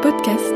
podcast.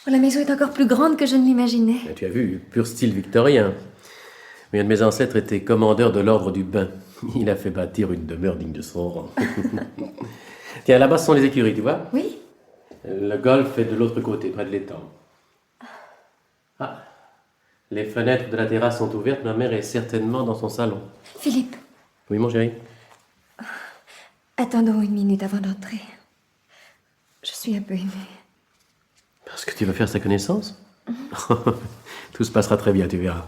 La maison est encore plus grande que je ne l'imaginais. Tu as vu, pur style victorien. Mais un de mes ancêtres était commandeur de l'ordre du bain. Il a fait bâtir une demeure digne de son rang. Tiens, là-bas, ce sont les écuries, tu vois? Oui. Le golf est de l'autre côté, près de l'étang. Ah, les fenêtres de la terrasse sont ouvertes. Ma mère est certainement dans son salon. Philippe. Oui, mon chéri? Attendons une minute avant d'entrer. Je suis un peu émue. Parce que tu vas faire sa connaissance? Tout se passera très bien, tu verras.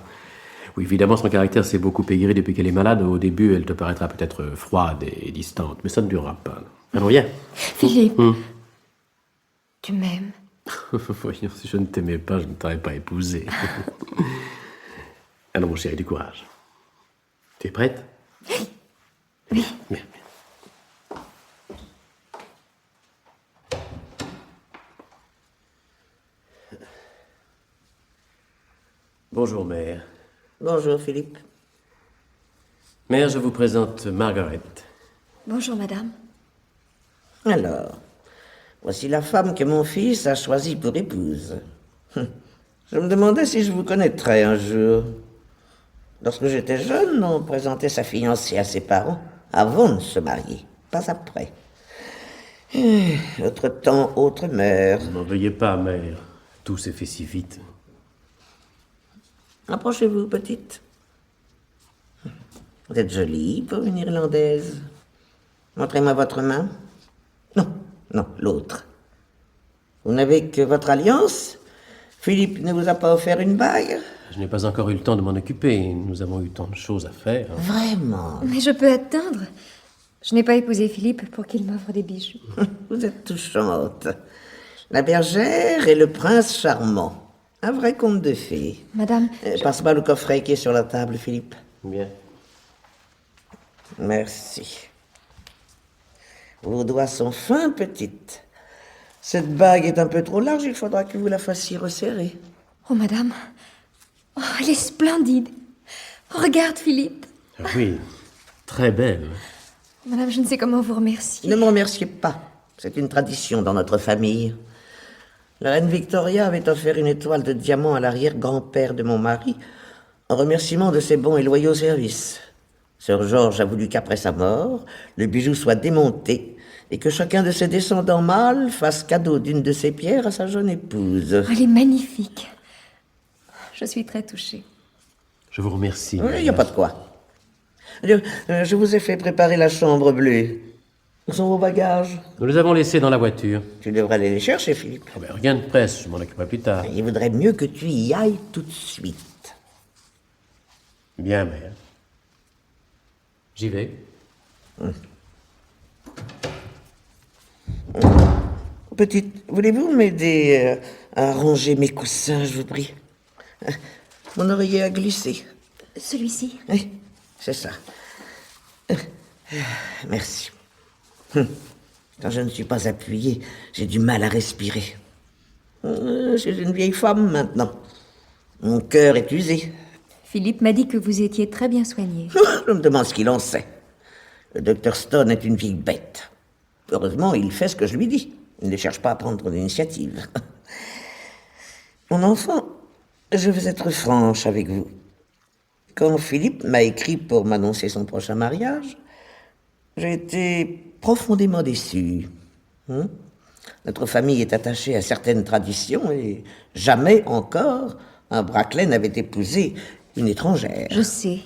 Oui, évidemment, son caractère s'est beaucoup aigri depuis qu'elle est malade. Au début, elle te paraîtra peut-être froide et distante, mais ça ne durera pas. Allons, viens. Philippe, tu m'aimes? Voyons, si je ne t'aimais pas, je ne t'aurais pas épousé. Alors, mon chéri, du courage. Tu es prête? Oui. Bien. Bonjour, mère. Bonjour, Philippe. Mère, je vous présente Margaret. Bonjour, madame. Alors, voici la femme que mon fils a choisie pour épouse. Je me demandais si je vous connaîtrais un jour. Lorsque j'étais jeune, on présentait sa fiancée à ses parents avant de se marier, pas après. Autre temps, autre mère. N'en veuillez pas, mère. Tout s'est fait si vite. Approchez-vous, petite. Vous êtes jolie pour une Irlandaise. Montrez-moi votre main. Non, l'autre. Vous n'avez que votre alliance? Philippe ne vous a pas offert une bague? Je n'ai pas encore eu le temps de m'en occuper. Nous avons eu tant de choses à faire. Vraiment? Mais je peux attendre. Je n'ai pas épousé Philippe pour qu'il m'offre des bijoux. Vous êtes touchante. La bergère et le prince charmant. Un vrai conte de fées. Madame, Passe-moi le coffret qui est sur la table, Philippe. Bien. Merci. Vos doigts sont fins, petite. Cette bague est un peu trop large, il faudra que vous la fassiez resserrer. Oh, madame. Oh, elle est splendide. Oh, regarde, Philippe. Ah oui, très belle. Madame, je ne sais comment vous remercier. Ne me remerciez pas. C'est une tradition dans notre famille. La reine Victoria avait offert une étoile de diamant à l'arrière-grand-père de mon mari, en remerciement de ses bons et loyaux services. Sir George a voulu qu'après sa mort, le bijou soit démonté et que chacun de ses descendants mâles fasse cadeau d'une de ces pierres à sa jeune épouse. Oh, elle est magnifique. Je suis très touchée. Je vous remercie. Il n'y a pas de quoi. Je vous ai fait préparer la chambre bleue. Où sont vos bagages? Nous les avons laissés dans la voiture. Tu devrais aller les chercher, Philippe. Oh ben, rien de presse, je m'en occuperai plus tard. Il vaudrait mieux que tu y ailles tout de suite. Bien, mère. J'y vais. Petite, voulez-vous m'aider à ranger mes coussins, je vous prie? Mon oreiller a glissé. Celui-ci. Oui, c'est ça. Merci. Quand je ne suis pas appuyé, j'ai du mal à respirer. Je suis une vieille femme maintenant. Mon cœur est usé. Philippe m'a dit que vous étiez très bien soigné. Je me demande ce qu'il en sait. Le docteur Stone est une vieille bête. Heureusement, il fait ce que je lui dis. Il ne cherche pas à prendre l'initiative. Mon enfant, je veux être franche avec vous. Quand Philippe m'a écrit pour m'annoncer son prochain mariage, j'ai été profondément déçu. Notre famille est attachée à certaines traditions et jamais encore un Brackley n'avait épousé une étrangère. Je sais.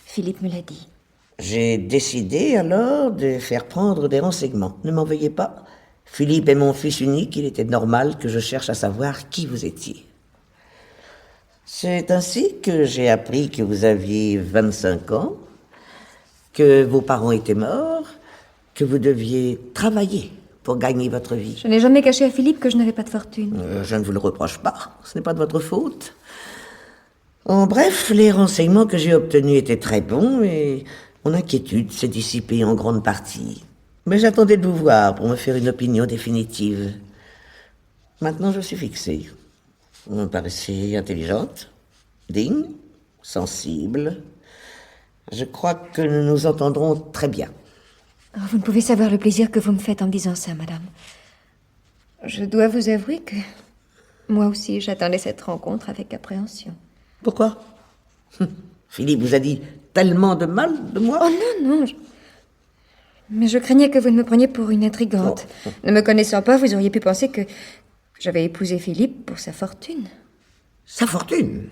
Philippe me l'a dit. J'ai décidé alors de faire prendre des renseignements. Ne m'en veuillez pas. Philippe est mon fils unique, il était normal que je cherche à savoir qui vous étiez. C'est ainsi que j'ai appris que vous aviez 25 ans, que vos parents étaient morts, que vous deviez travailler pour gagner votre vie. Je n'ai jamais caché à Philippe que je n'avais pas de fortune. Je ne vous le reproche pas, ce n'est pas de votre faute. En bref, les renseignements que j'ai obtenus étaient très bons et mon inquiétude s'est dissipée en grande partie. Mais j'attendais de vous voir pour me faire une opinion définitive. Maintenant, je suis fixé. Vous me paraissez intelligente, digne, sensible. Je crois que nous nous entendrons très bien. Oh, vous ne pouvez savoir le plaisir que vous me faites en me disant ça, madame. Je dois vous avouer que moi aussi, j'attendais cette rencontre avec appréhension. Pourquoi? Philippe vous a dit tellement de mal de moi? Oh non, non. Mais je craignais que vous ne me preniez pour une intrigante. Oh. Ne me connaissant pas, vous auriez pu penser que j'avais épousé Philippe pour sa fortune. Sa fortune?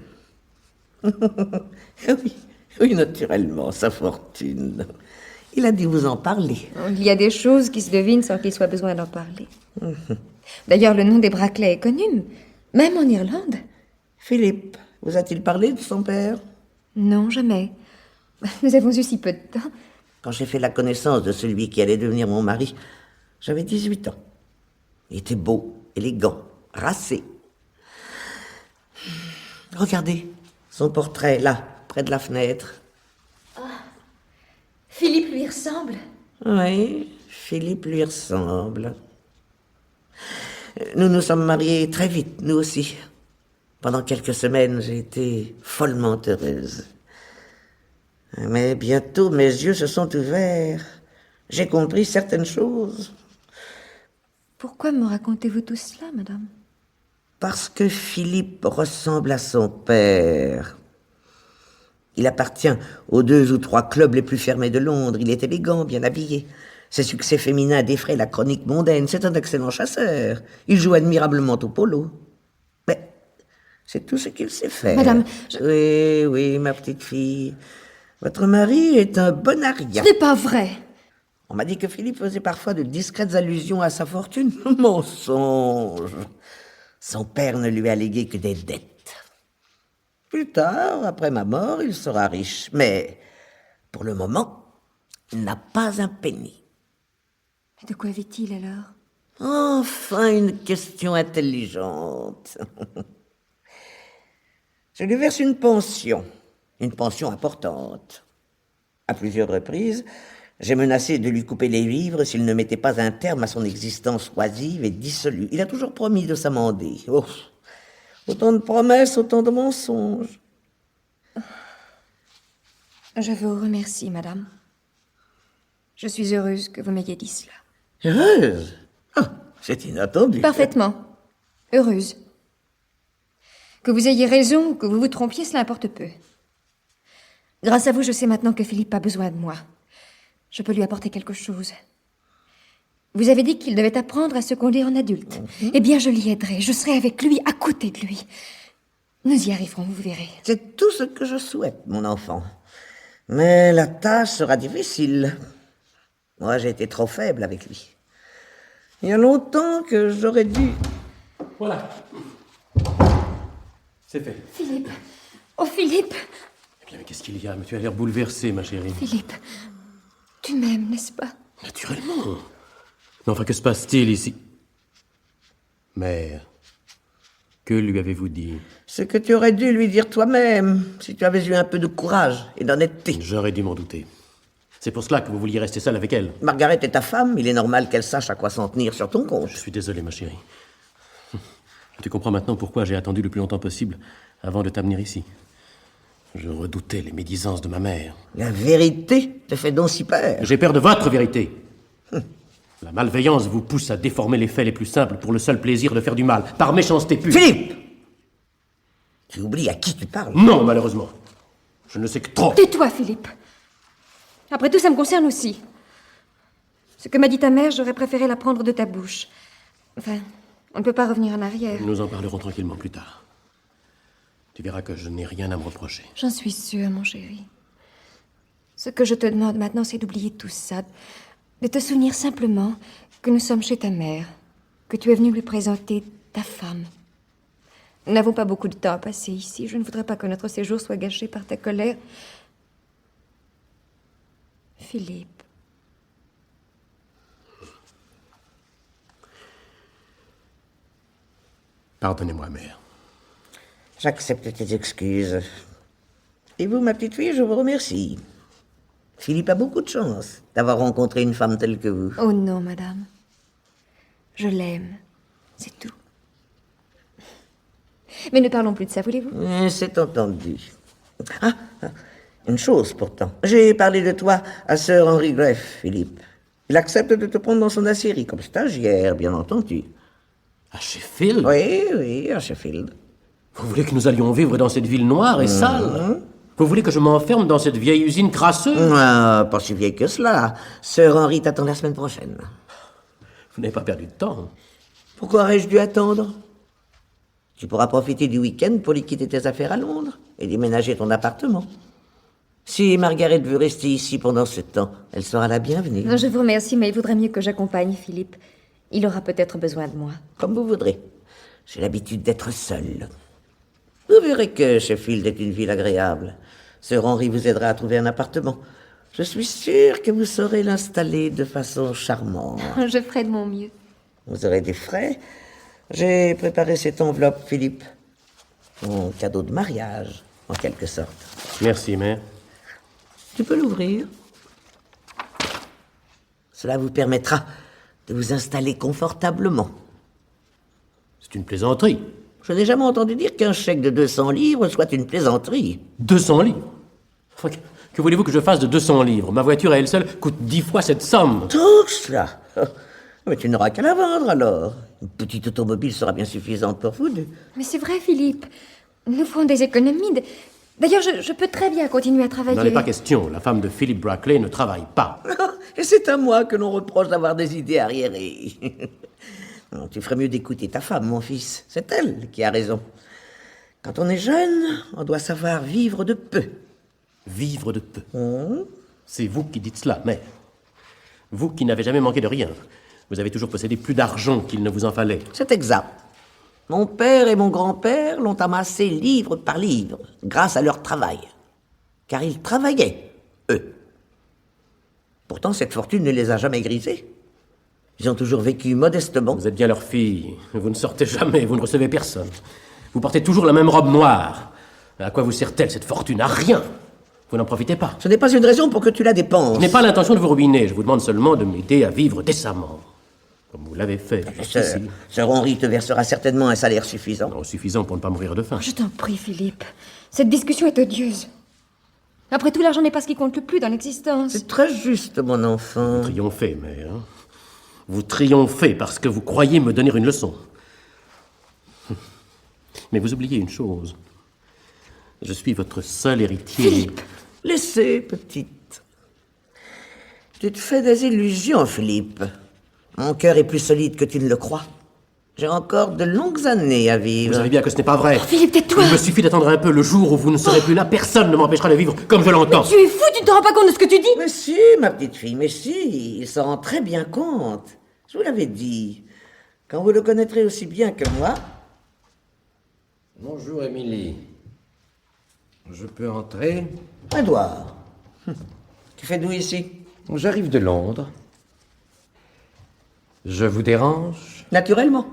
Oui, oui, naturellement, sa fortune. Il a dû vous en parler. Il y a des choses qui se devinent sans qu'il soit besoin d'en parler. D'ailleurs, le nom des Brackley est connu, même en Irlande. Philippe, vous a-t-il parlé de son père? Non, jamais. Nous avons eu si peu de temps. Quand j'ai fait la connaissance de celui qui allait devenir mon mari, j'avais 18 ans. Il était beau, élégant, racé. Regardez, son portrait, là, près de la fenêtre. Philippe lui ressemble. Oui, Philippe lui ressemble. Nous nous sommes mariés très vite, nous aussi. Pendant quelques semaines, j'ai été follement heureuse. Mais bientôt, mes yeux se sont ouverts. J'ai compris certaines choses. Pourquoi me racontez-vous tout cela, madame? Parce que Philippe ressemble à son père. Il appartient aux 2 ou 3 clubs les plus fermés de Londres. Il est élégant, bien habillé. Ses succès féminins défraient la chronique mondaine. C'est un excellent chasseur. Il joue admirablement au polo. Mais c'est tout ce qu'il sait faire. Madame, Oui, oui, ma petite fille. Votre mari est un bon aria. Ce n'est pas vrai. On m'a dit que Philippe faisait parfois de discrètes allusions à sa fortune. Mensonge. Son père ne lui a légué que des dettes. Plus tard, après ma mort, il sera riche. Mais, pour le moment, il n'a pas un penny. Mais de quoi vit-il alors? Enfin, une question intelligente. Je lui verse une pension importante. À plusieurs reprises, j'ai menacé de lui couper les vivres s'il ne mettait pas un terme à son existence oisive et dissolue. Il a toujours promis de s'amender. Oh, autant de promesses, autant de mensonges. Je vous remercie, madame. Je suis heureuse que vous m'ayez dit cela. Heureuse? Ah, c'est inattendu. Parfaitement. Heureuse. Que vous ayez raison ou que vous vous trompiez, cela importe peu. Grâce à vous, je sais maintenant que Philippe a besoin de moi. Je peux lui apporter quelque chose. Vous avez dit qu'il devait apprendre à se conduire en adulte. Eh bien, je l'y aiderai. Je serai avec lui, à côté de lui. Nous y arriverons, vous verrez. C'est tout ce que je souhaite, mon enfant. Mais la tâche sera difficile. Moi, j'ai été trop faible avec lui. Il y a longtemps que j'aurais dû... Voilà. C'est fait. Philippe. Oh, Philippe. Mais qu'est-ce qu'il y a? Mais tu as l'air bouleversée, ma chérie. Philippe, tu m'aimes, n'est-ce pas? Naturellement. Mais enfin, que se passe-t-il ici? Mère, que lui avez-vous dit? Ce que tu aurais dû lui dire toi-même, si tu avais eu un peu de courage et d'honnêteté. J'aurais dû m'en douter. C'est pour cela que vous vouliez rester seule avec elle. Margaret est ta femme, il est normal qu'elle sache à quoi s'en tenir sur ton compte. Je suis désolé, ma chérie. Tu comprends maintenant pourquoi j'ai attendu le plus longtemps possible avant de t'amener ici. Je redoutais les médisances de ma mère. La vérité te fait donc si peur. J'ai peur de votre vérité. La malveillance vous pousse à déformer les faits les plus simples pour le seul plaisir de faire du mal, par méchanceté pure. Philippe! Tu oublies à qui tu parles. Non, malheureusement. Je ne sais que trop. Tais-toi, Philippe. Après tout, ça me concerne aussi. Ce que m'a dit ta mère, j'aurais préféré l'apprendre de ta bouche. Enfin, on ne peut pas revenir en arrière. Nous en parlerons tranquillement plus tard. Tu verras que je n'ai rien à me reprocher. J'en suis sûre, mon chéri. Ce que je te demande maintenant, c'est d'oublier tout ça. De te souvenir simplement que nous sommes chez ta mère. Que tu es venu lui présenter ta femme. Nous n'avons pas beaucoup de temps à passer ici. Je ne voudrais pas que notre séjour soit gâché par ta colère. Philippe. Pardonnez-moi, mère. J'accepte tes excuses. Et vous, ma petite fille, je vous remercie. Philippe a beaucoup de chance d'avoir rencontré une femme telle que vous. Oh non, madame. Je l'aime. C'est tout. Mais ne parlons plus de ça, voulez-vous? C'est entendu. Ah, une chose pourtant. J'ai parlé de toi à Sir Henry Greff, Philippe. Il accepte de te prendre dans son aciérie comme stagiaire, bien entendu. À Sheffield? Oui, à Sheffield. Vous voulez que nous allions vivre dans cette ville noire et sale? Vous voulez que je m'enferme dans cette vieille usine crasseuse? Ah, pas si vieille que cela. Sir Henry t'attend la semaine prochaine. Vous n'avez pas perdu de temps. Pourquoi aurais-je dû attendre? Tu pourras profiter du week-end pour liquider tes affaires à Londres et déménager ton appartement. Si Margaret veut rester ici pendant ce temps, elle sera la bienvenue. Non, je vous remercie, mais il vaudrait mieux que j'accompagne Philippe. Il aura peut-être besoin de moi. Comme vous voudrez. J'ai l'habitude d'être seul. Vous verrez que Sheffield est une ville agréable. Sir Henry vous aidera à trouver un appartement. Je suis sûr que vous saurez l'installer de façon charmante. Je ferai de mon mieux. Vous aurez des frais. J'ai préparé cette enveloppe, Philippe. Mon cadeau de mariage, en quelque sorte. Merci, mère. Tu peux l'ouvrir. Cela vous permettra de vous installer confortablement. C'est une plaisanterie. Je n'ai jamais entendu dire qu'un chèque de 200 livres soit une plaisanterie. 200 livres. Enfin, que voulez-vous que je fasse de 200 livres? Ma voiture à elle seule coûte 10 fois cette somme. Tout cela. Mais tu n'auras qu'à la vendre alors. Une petite automobile sera bien suffisante pour vous deux. Mais c'est vrai, Philippe. Nous ferons des économies. D'ailleurs, je peux très bien continuer à travailler. N'en est pas question. La femme de Philip Brackley ne travaille pas. Et c'est à moi que l'on reproche d'avoir des idées arriérées. Non, tu ferais mieux d'écouter ta femme, mon fils. C'est elle qui a raison. Quand on est jeune, on doit savoir vivre de peu. Vivre de peu. C'est vous qui dites cela, mère. Vous qui n'avez jamais manqué de rien. Vous avez toujours possédé plus d'argent qu'il ne vous en fallait. C'est exact. Mon père et mon grand-père l'ont amassé livre par livre, grâce à leur travail. Car ils travaillaient, eux. Pourtant, cette fortune ne les a jamais grisés. Ils ont toujours vécu modestement. Vous êtes bien leur fille. Vous ne sortez jamais, vous ne recevez personne. Vous portez toujours la même robe noire. À quoi vous sert-elle cette fortune? À rien. Vous n'en profitez pas. Ce n'est pas une raison pour que tu la dépenses. Je n'ai pas l'intention de vous ruiner. Je vous demande seulement de m'aider à vivre décemment. Comme vous l'avez fait jusqu'ici. Sir Henry te versera certainement un salaire suffisant. Non, suffisant pour ne pas mourir de faim. Je t'en prie, Philippe. Cette discussion est odieuse. Après tout, l'argent n'est pas ce qui compte le plus dans l'existence. C'est très juste, mon enfant. Triomphez, mère. Vous triomphez parce que vous croyez me donner une leçon. Mais vous oubliez une chose. Je suis votre seul héritier. Philippe! Laissez, petite. Tu te fais des illusions, Philippe. Mon cœur est plus solide que tu ne le crois. J'ai encore de longues années à vivre. Vous savez bien que ce n'est pas vrai. Philippe, tais-toi! Il me suffit d'attendre un peu. Le jour où vous ne serez plus là, personne ne m'empêchera de vivre comme je l'entends. Tu es fou, tu ne te rends pas compte de ce que tu dis? Mais si, ma petite fille, mais si, il s'en rend très bien compte. Je vous l'avais dit. Quand vous le connaîtrez aussi bien que moi... Bonjour, Émilie. Je peux entrer? Édouard, tu fais d'où ici? J'arrive de Londres. Je vous dérange? Naturellement.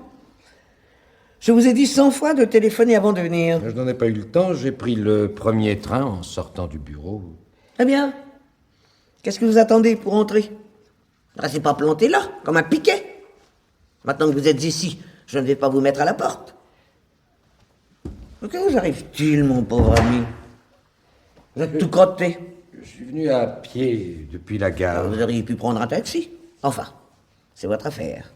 Je vous ai dit 100 fois de téléphoner avant de venir. Je n'en ai pas eu le temps. J'ai pris le premier train en sortant du bureau. Eh bien, qu'est-ce que vous attendez pour entrer? Ne restez pas planté là, comme un piquet. Maintenant que vous êtes ici, je ne vais pas vous mettre à la porte. Que vous arrive-t-il, mon pauvre ami? Vous êtes tout crotté. Je suis venu à pied depuis la gare. Vous auriez pu prendre un taxi. Enfin, c'est votre affaire.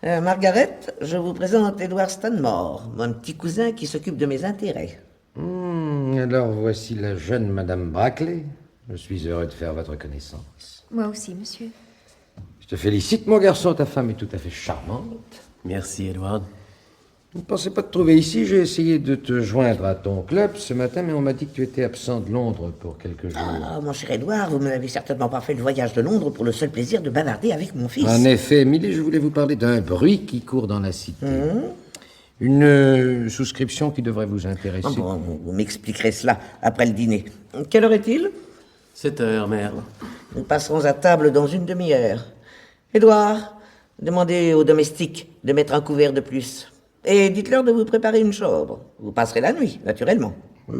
Margaret, je vous présente Edward Stanmore, mon petit cousin qui s'occupe de mes intérêts. Alors voici la jeune Madame Brackley. Je suis heureux de faire votre connaissance. Moi aussi, monsieur. Je te félicite, mon garçon. Ta femme est tout à fait charmante. Merci, Edward. Je ne pensais pas te trouver ici. J'ai essayé de te joindre à ton club ce matin, mais on m'a dit que tu étais absent de Londres pour quelques jours. Ah, mon cher Edouard, vous ne m'avez certainement pas fait le voyage de Londres pour le seul plaisir de bavarder avec mon fils. En effet, Émilie, je voulais vous parler d'un bruit qui court dans la cité. Une souscription qui devrait vous intéresser. Ah bon, vous m'expliquerez cela après le dîner. Quelle heure est-il? 7 heures, mère. Nous passerons à table dans une demi-heure. Édouard, demandez aux domestiques de mettre un couvert de plus. Et dites-leur de vous préparer une chambre. Vous passerez la nuit, naturellement. Je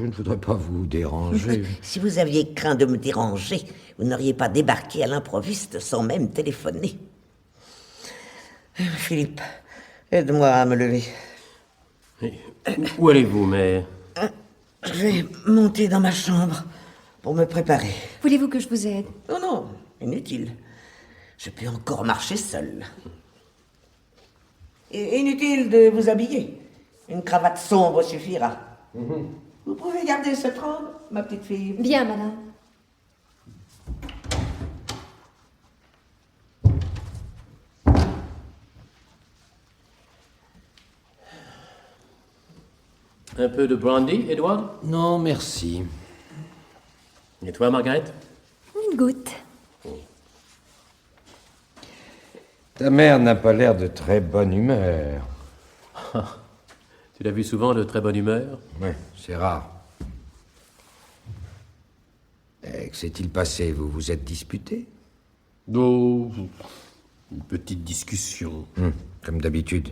ne voudrais pas vous déranger. Si vous aviez craint de me déranger, vous n'auriez pas débarqué à l'improviste sans même téléphoner. Philippe, aide-moi à me lever. Où allez-vous, mère? Je vais monter dans ma chambre pour me préparer. Voulez-vous que je vous aide? Non, non, inutile. Je peux encore marcher seul. Et inutile de vous habiller. Une cravate sombre suffira. Vous pouvez garder cette robe, ma petite fille? Bien, madame. Un peu de brandy, Edward? Non, merci. Et toi, Margaret? Une goutte. Ta mère n'a pas l'air de très bonne humeur. Tu l'as vu souvent de très bonne humeur? Oui, c'est rare. Que s'est-il passé? Vous vous êtes disputé? Oh, une petite discussion. Comme d'habitude.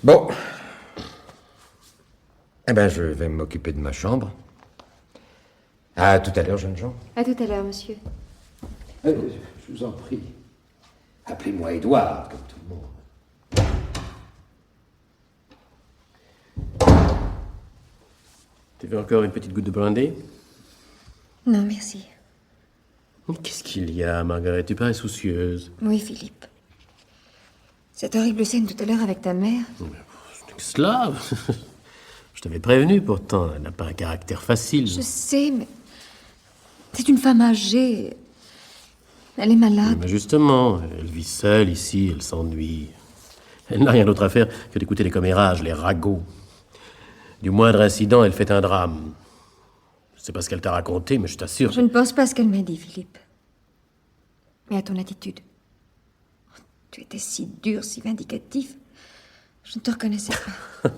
Bon. Eh ben, je vais m'occuper de ma chambre. À tout à l'heure, jeunes gens. À tout à l'heure, monsieur. Je vous en prie. Appelez-moi Édouard, comme tout le monde. Tu veux encore une petite goutte de brandy? Non, merci. Qu'est-ce qu'il y a, Margaret? Tu parais soucieuse. Oui, Philippe. Cette horrible scène tout à l'heure avec ta mère. Cela Je t'avais prévenu, pourtant. Elle n'a pas un caractère facile. Je sais, mais... C'est une femme âgée. Elle est malade. Mais justement, elle vit seule ici, elle s'ennuie. Elle n'a rien d'autre à faire que d'écouter les commérages, les ragots. Du moindre incident, elle fait un drame. Je sais pas ce qu'elle t'a raconté, mais je t'assure... Je ne pense pas à ce qu'elle m'a dit, Philippe. Mais à ton attitude. Tu étais si dur, si vindicatif. Je ne te reconnaissais pas.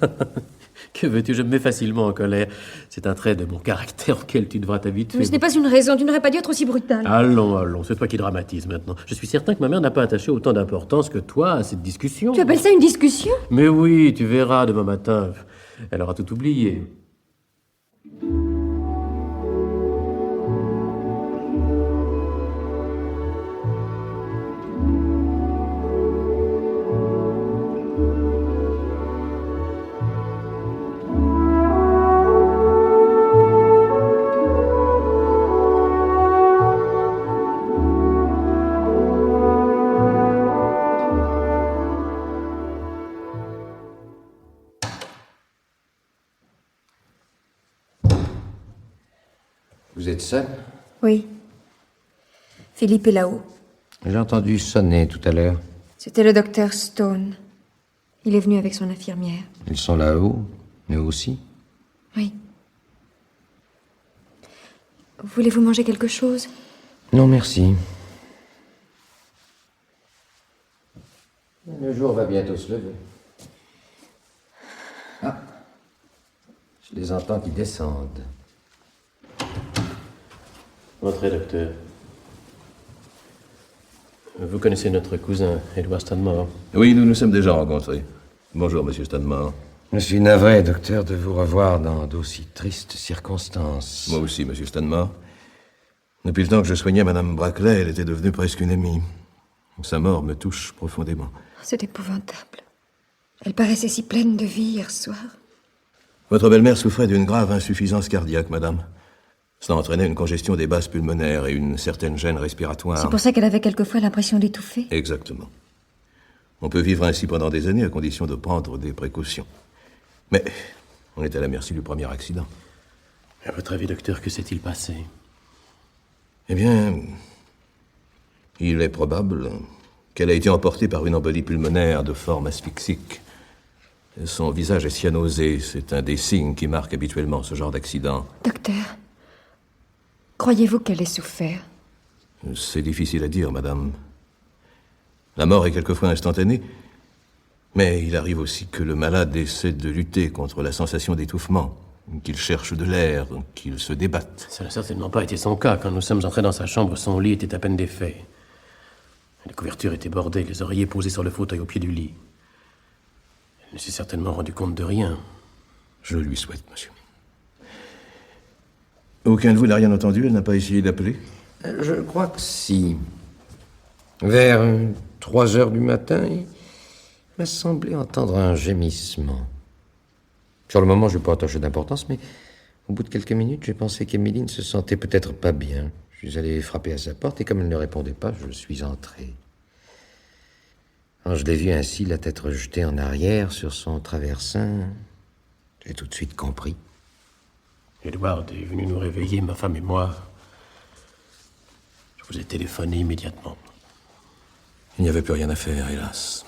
Que veux-tu, je me mets facilement en colère. C'est un trait de mon caractère auquel tu devras t'habituer. Mais ce n'est pas une raison. Tu n'aurais pas dû être aussi brutal. Allons, c'est toi qui dramatise maintenant. Je suis certain que ma mère n'a pas attaché autant d'importance que toi à cette discussion. Tu appelles ça une discussion? Mais oui, tu verras demain matin. Elle aura tout oublié. Vous êtes seul? Oui. Philippe est là-haut. J'ai entendu sonner tout à l'heure. C'était le docteur Stone. Il est venu avec son infirmière. Ils sont là-haut, nous aussi. Oui. Voulez-vous manger quelque chose? Non, merci. Le jour va bientôt se lever. Ah, Je les entends qui descendent. Entrez, docteur. Vous connaissez notre cousin, Edward Stanmore? Oui, nous nous sommes déjà rencontrés. Bonjour, monsieur Stanmore. Je suis navré, docteur, de vous revoir dans d'aussi tristes circonstances. Moi aussi, monsieur Stanmore. Depuis le temps que je soignais Madame Brackley, elle était devenue presque une amie. Sa mort me touche profondément. C'est épouvantable. Elle paraissait si pleine de vie hier soir. Votre belle-mère souffrait d'une grave insuffisance cardiaque, madame. Cela entraînait une congestion des bases pulmonaires et une certaine gêne respiratoire. C'est pour ça qu'elle avait quelquefois l'impression d'étouffer. Exactement. On peut vivre ainsi pendant des années à condition de prendre des précautions. Mais on est à la merci du premier accident. À votre avis, docteur, que s'est-il passé? Eh bien, il est probable qu'elle a été emportée par une embolie pulmonaire de forme asphyxique. Son visage est cyanosé, c'est un des signes qui marquent habituellement ce genre d'accident. Docteur, croyez-vous qu'elle ait souffert? C'est difficile à dire, madame. La mort est quelquefois instantanée, mais il arrive aussi que le malade essaie de lutter contre la sensation d'étouffement, qu'il cherche de l'air, qu'il se débatte. Ça n'a certainement pas été son cas. Quand nous sommes entrés dans sa chambre, son lit était à peine défait. Les couvertures étaient bordées, les oreillers posés sur le fauteuil au pied du lit. Elle ne s'est certainement rendu compte de rien. Je le lui souhaite, monsieur. Aucun de vous n'a rien entendu? Elle n'a pas essayé d'appeler? Je crois que si. Vers 3 heures du matin, il m'a semblé entendre un gémissement. Sur le moment, je n'ai pas attaché d'importance, mais au bout de quelques minutes, j'ai pensé qu'Émilie ne se sentait peut-être pas bien. Je suis allé frapper à sa porte, et comme elle ne répondait pas, je suis entré. Quand je l'ai vue ainsi, la tête rejetée en arrière sur son traversin, j'ai tout de suite compris. Edward est venu nous réveiller, ma femme et moi. Je vous ai téléphoné immédiatement. Il n'y avait plus rien à faire, hélas.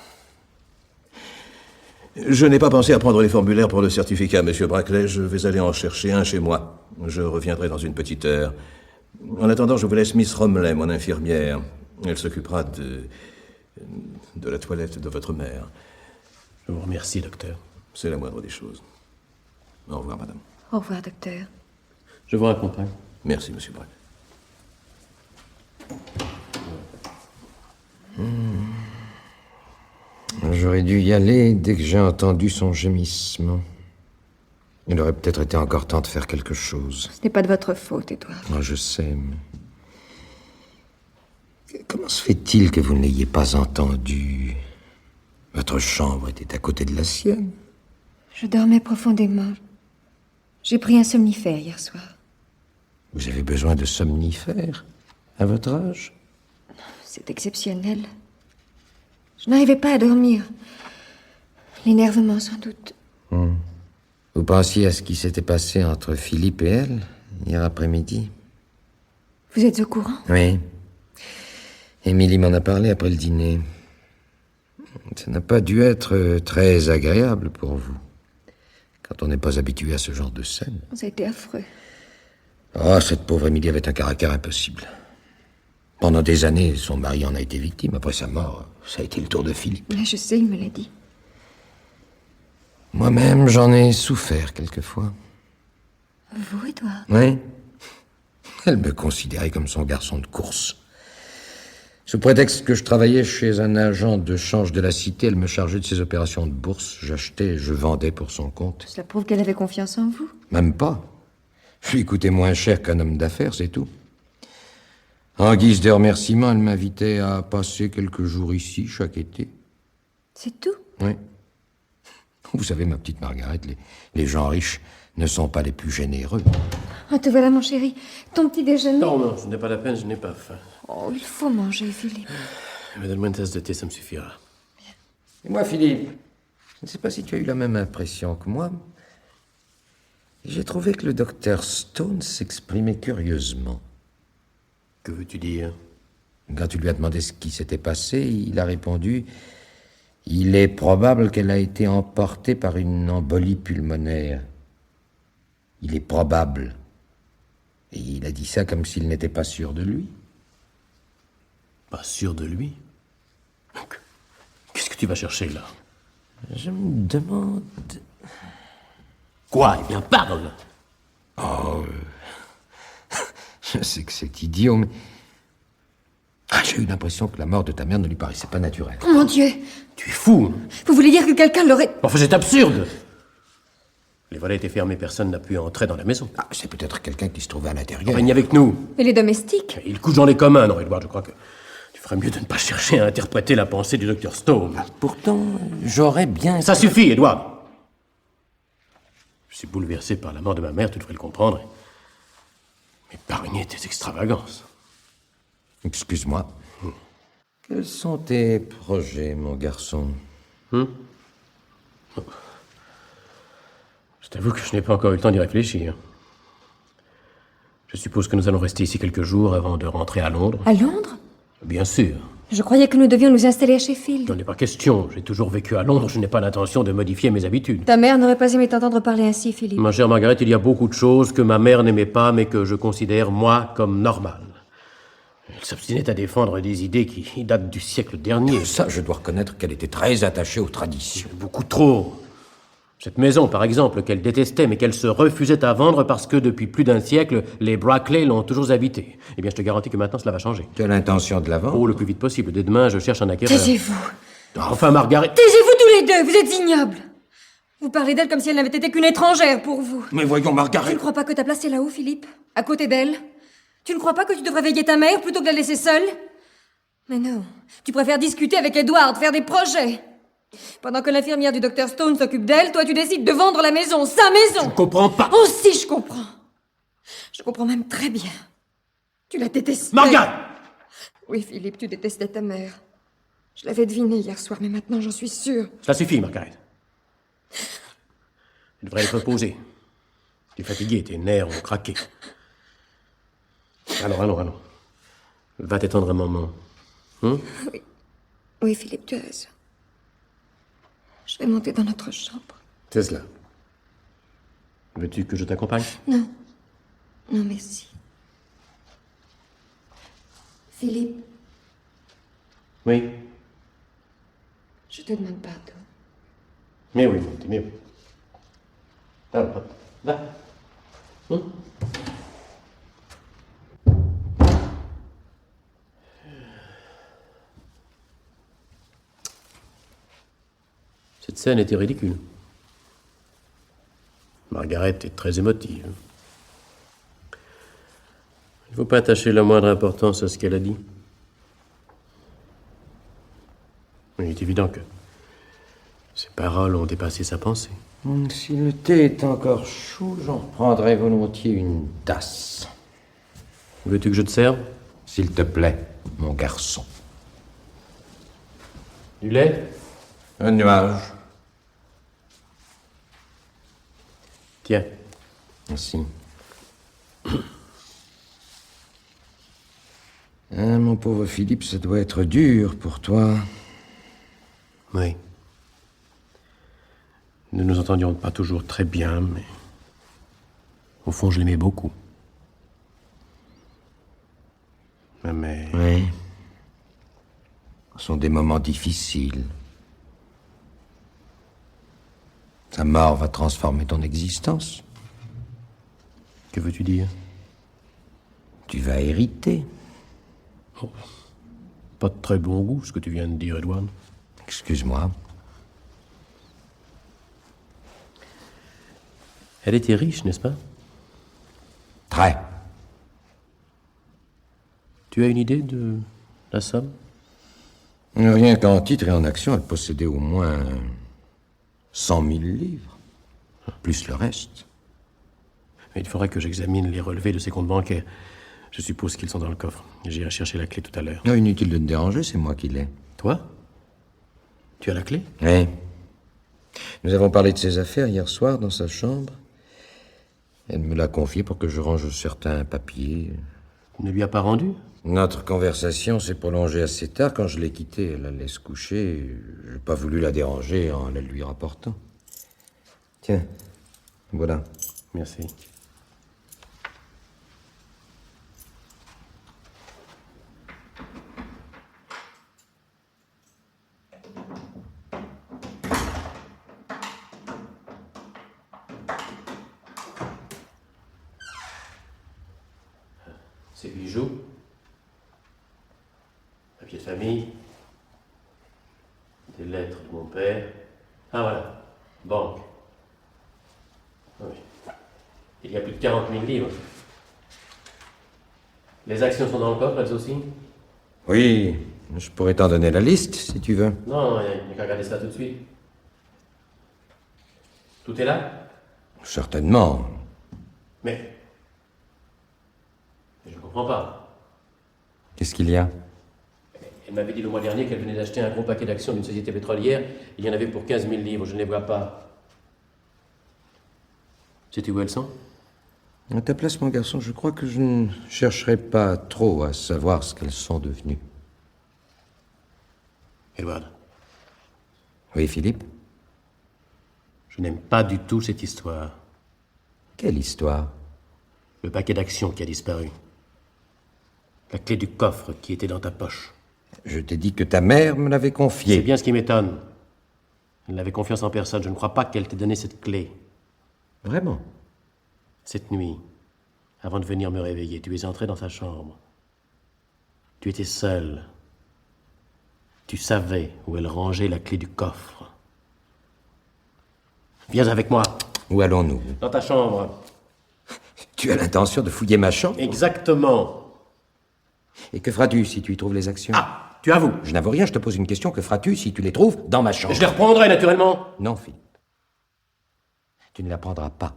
Je n'ai pas pensé à prendre les formulaires pour le certificat, monsieur Brackley. Je vais aller en chercher un chez moi. Je reviendrai dans une petite heure. En attendant, je vous laisse Miss Romley, mon infirmière. Elle s'occupera de la toilette de votre mère. Je vous remercie, docteur. C'est la moindre des choses. Au revoir, madame. Au revoir, docteur. Je vous raccompagne. Merci, monsieur Brackley. J'aurais dû y aller dès que j'ai entendu son gémissement. Il aurait peut-être été encore temps de faire quelque chose. Ce n'est pas de votre faute, Edward. Moi, je sais, mais... Comment se fait-il que vous ne l'ayez pas entendu? Votre chambre était à côté de la sienne. Je dormais profondément. J'ai pris un somnifère hier soir. Vous avez besoin de somnifères à votre âge? C'est exceptionnel. Je n'arrivais pas à dormir. L'énervement, sans doute. Vous pensiez à ce qui s'était passé entre Philippe et elle, hier après-midi? Vous êtes au courant? Oui. Émilie m'en a parlé après le dîner. Ça n'a pas dû être très agréable pour vous, quand on n'est pas habitué à ce genre de scène. Ça a été affreux. Oh, cette pauvre Émilie avait un caractère impossible. Pendant des années, son mari en a été victime. Après sa mort, ça a été le tour de Philippe. Mais je sais, il me l'a dit. Moi-même, j'en ai souffert quelquefois. Vous, Edward? Oui. Elle me considérait comme son garçon de course. Sous prétexte que je travaillais chez un agent de change de la cité, elle me chargeait de ses opérations de bourse. J'achetais et je vendais pour son compte. Cela prouve qu'elle avait confiance en vous. Même pas. Je lui coûtais moins cher qu'un homme d'affaires, c'est tout. En guise de remerciement, elle m'invitait à passer quelques jours ici, chaque été. C'est tout? Oui. Vous savez, ma petite Margaret, les gens riches ne sont pas les plus généreux. Oh, te voilà, mon chéri. Ton petit déjeuner. Non, non, ce n'est pas la peine, je n'ai pas faim. Oh, il faut manger, Philippe. Donne-moi une tasse de thé, ça me suffira. Et moi, Philippe, je ne sais pas si tu as eu la même impression que moi. J'ai trouvé que le docteur Stone s'exprimait curieusement. Que veux-tu dire? Quand tu lui as demandé ce qui s'était passé, il a répondu « Il est probable qu'elle a été emportée par une embolie pulmonaire. Il est probable. » Et il a dit ça comme s'il n'était pas sûr de lui. Pas sûr de lui? Qu'est-ce que tu vas chercher, là? Je me demande... Quoi? Eh bien, parle! Je sais que c'est idiot, mais... Ah, j'ai eu l'impression que la mort de ta mère ne lui paraissait pas naturelle. Oh mon Dieu! Tu es fou! Vous voulez dire que quelqu'un l'aurait... Enfin, c'est absurde! Les volets étaient fermés, personne n'a pu entrer dans la maison. Ah, c'est peut-être quelqu'un qui se trouvait à l'intérieur. Règne avec nous. Et les domestiques? Il couche dans les communs, non, Edward, je crois que tu ferais mieux de ne pas chercher à interpréter la pensée du docteur Stone. Pourtant, j'aurais bien... Ça suffit, Edward! Je suis bouleversé par la mort de ma mère, tu devrais le comprendre. Épargner tes extravagances. Excuse-moi. Quels sont tes projets, mon garçon? Je t'avoue que je n'ai pas encore eu le temps d'y réfléchir. Je suppose que nous allons rester ici quelques jours avant de rentrer à Londres. À Londres? Bien sûr. Je croyais que nous devions nous installer à Il Sheffield. n'en est pas question. J'ai toujours vécu à Londres. Je n'ai pas l'intention de modifier mes habitudes. Ta mère n'aurait pas aimé t'entendre parler ainsi, Philippe. Ma chère Margaret, il y a beaucoup de choses que ma mère n'aimait pas, mais que je considère, moi, comme normales. Elle s'obstinait à défendre des idées qui datent du siècle dernier. Ça, je dois reconnaître qu'elle était très attachée aux traditions. Beaucoup trop. Cette maison, par exemple, qu'elle détestait, mais qu'elle se refusait à vendre parce que, depuis plus d'un siècle, les Brackley l'ont toujours habitée. Eh bien, je te garantis que maintenant, cela va changer. Tu as l'intention de la vendre? Oh, le plus vite possible. Dès demain, je cherche un acquéreur. Taisez-vous. Enfin, Margaret... Taisez-vous tous les deux, vous êtes ignobles. Vous parlez d'elle comme si elle n'avait été qu'une étrangère pour vous. Mais voyons, Tu Margaret... ne crois pas que ta place est là-haut, Philippe? À côté d'elle? Tu ne crois pas que tu devrais veiller ta mère plutôt que la laisser seule? Mais non, tu préfères discuter avec Edward, faire des projets. Pendant que l'infirmière du docteur Stone s'occupe d'elle, toi tu décides de vendre la maison, sa maison. Je comprends pas. Oh si, je comprends. Je comprends même très bien. Tu la détestais. Margaret! Oui, Philippe, tu détestais ta mère. Je l'avais deviné hier soir, mais maintenant j'en suis sûre. Ça suffit, Margaret. Tu devrais être reposée. Tu es fatiguée, tes nerfs ont craqué. Allons. Va t'étendre un moment. Oui, Philippe, tu as raison. Je vais monter dans notre chambre. C'est cela. Veux-tu que je t'accompagne? Non. Non, merci. Philippe, Oui. je te demande pardon. Mais oui. Alors, va. Cette scène était ridicule. Margaret est très émotive. Il ne faut pas attacher la moindre importance à ce qu'elle a dit. Il est évident que ses paroles ont dépassé sa pensée. Si le thé est encore chaud, j'en reprendrai volontiers une tasse. Veux-tu que je te serve? S'il te plaît, mon garçon. Du lait? Un nuage. Tiens. Merci. Mon pauvre Philippe, ça doit être dur pour toi. Oui. Nous ne nous entendions pas toujours très bien, mais... Au fond, je l'aimais beaucoup. Mais... Oui. Ce sont des moments difficiles. Sa mort va transformer ton existence. Que veux-tu dire? Tu vas hériter. Oh, pas de très bon goût, ce que tu viens de dire, Edward. Excuse-moi. Elle était riche, n'est-ce pas? Très. Tu as une idée de la somme? Rien qu'en titres et en actions, elle possédait au moins 100 000 livres. Plus le reste. Mais il faudrait que j'examine les relevés de ses comptes bancaires. Je suppose qu'ils sont dans le coffre. J'irai chercher la clé tout à l'heure. Non, inutile de te déranger, c'est moi qui l'ai. Toi? Tu as la clé? Oui. Nous avons parlé de ses affaires hier soir dans sa chambre. Elle me l'a confié pour que je range certains papiers. Tu ne lui as pas rendu? Notre conversation s'est prolongée assez tard. Quand je l'ai quittée, elle allait se coucher. Je n'ai pas voulu la déranger en la lui rapportant. Tiens, voilà. Merci. Ses bijoux. Papier de famille. Des lettres de mon père. Ah voilà. Banque. Ah oui. Il y a plus de 40 000 livres. Les actions sont dans le coffre, elles aussi? Oui, je pourrais t'en donner la liste, si tu veux. Non, il n'y a qu'à regarder ça tout de suite. Tout est là? Certainement. Mais je ne comprends pas. Qu'est-ce qu'il y a? Elle m'avait dit le mois dernier qu'elle venait d'acheter un gros paquet d'actions d'une société pétrolière. Il y en avait pour 15 000 livres, je ne les vois pas. Sais-tu où elles sont? À ta place, mon garçon, je crois que je ne chercherai pas trop à savoir ce qu'elles sont devenues. Edward, Oui, Philippe? je n'aime pas du tout cette histoire. Quelle histoire? Le paquet d'actions qui a disparu. La clé du coffre qui était dans ta poche. Je t'ai dit que ta mère me l'avait C'est confiée. bien ce qui m'étonne. Elle n'avait confiance en personne. Je ne crois pas qu'elle t'ait donné cette clé. Vraiment? Cette nuit, avant de venir me réveiller, tu es entré dans sa chambre. Tu étais seul. Tu savais où elle rangeait la clé du coffre. Viens avec moi, Où allons-nous? dans ta chambre. Tu as l'intention de fouiller ma chambre? Exactement. Et que feras-tu si tu y trouves les actions? Ah, tu avoues. Je n'avoue rien, je te pose une question. Que feras-tu si tu les trouves dans ma chambre? Je les reprendrai, naturellement. Non, Philippe. Tu ne la prendras pas.